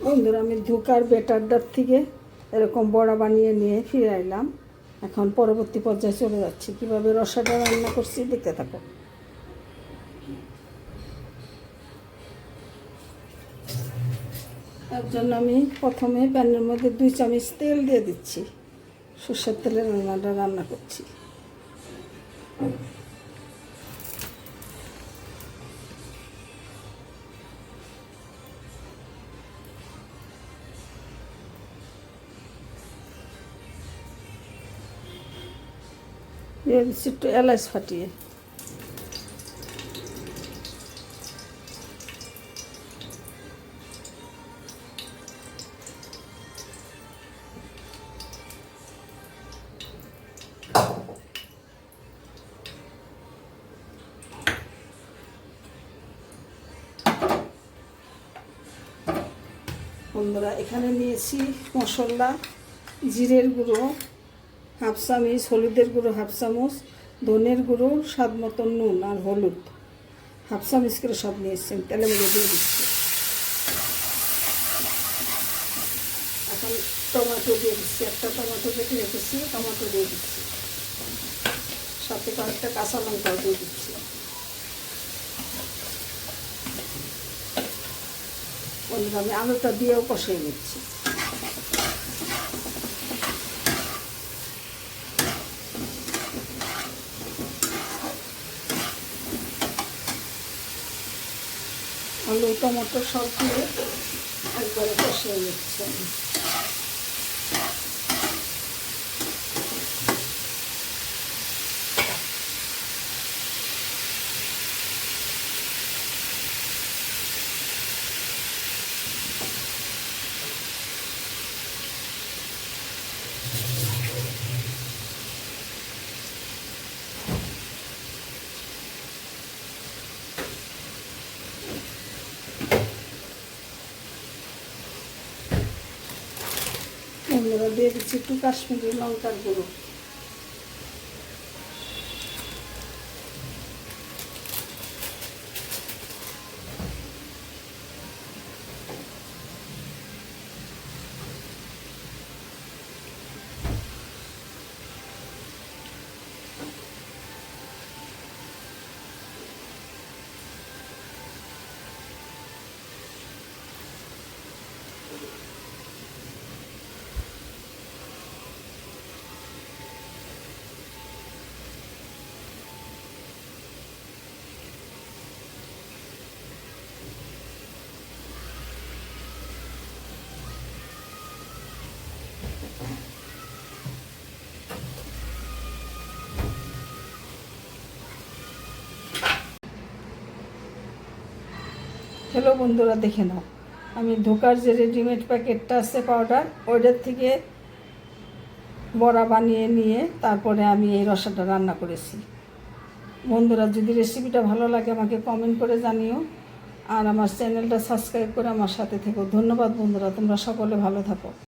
বন্ধুরা, আমি ধোকার বেটারটার থেকে এরকম বড়া বানিয়ে নিয়ে ফিরে এলাম। এখন পরবর্তী পর্যায়ে চলে যাচ্ছি, কীভাবে রসাটা রান্না করছি দেখতে থাকো। তার জন্য আমি প্রথমে প্যানের মধ্যে 2 চামচ তেল দিয়ে দিচ্ছি। সরষের তেলে রান্নাটা রান্না করছি। দিয়ে দিচ্ছি একটু এলাচ ফাটিয়ে। বন্ধুরা, এখানে নিয়েছি মশলা, জিরের গুঁড়ো হাফ চামচ, হলুদের গুঁড়ো হাফ চামচ, ধনের গুঁড়ো স্বাদ মতন, নুন আর হলুদ হাফ চামচ করে সব নিয়েছি। তেলে মেরে দিয়ে দিচ্ছি। এখন টমেটো দিয়ে দিচ্ছি, একটা টমেটো কেটে রেখেছি, টমেটো দিয়ে দিচ্ছি, সাথে কয়েকটা কাঁচা লঙ্কাও দিয়ে দিচ্ছি। বন্ধুরা, আমি আলুটা দিয়েও কষিয়ে নিচ্ছি। আলু টমেটো সব দিয়ে একবারে কষিয়ে নিচ্ছি। বন্ধুরা, দিয়ে দিচ্ছি একটু কাশ্মীরি লঙ্কার গুঁড়ো। হ্যালো বন্ধুরা, দেখে নাও, আমি ধোকার যে রেডিমেড প্যাকেটটা আছে পাউডার, ওইটার থেকে বড়া বানিয়ে নিয়ে তারপরে আমি এই রসাটা রান্না করেছি। বন্ধুরা, যদি রেসিপিটা ভালো লাগে আমাকে কমেন্ট করে জানিও, আর আমার চ্যানেলটা সাবস্ক্রাইব করে আমার সাথে থেকো। ধন্যবাদ বন্ধুরা, তোমরা সকলে ভালো থাকো।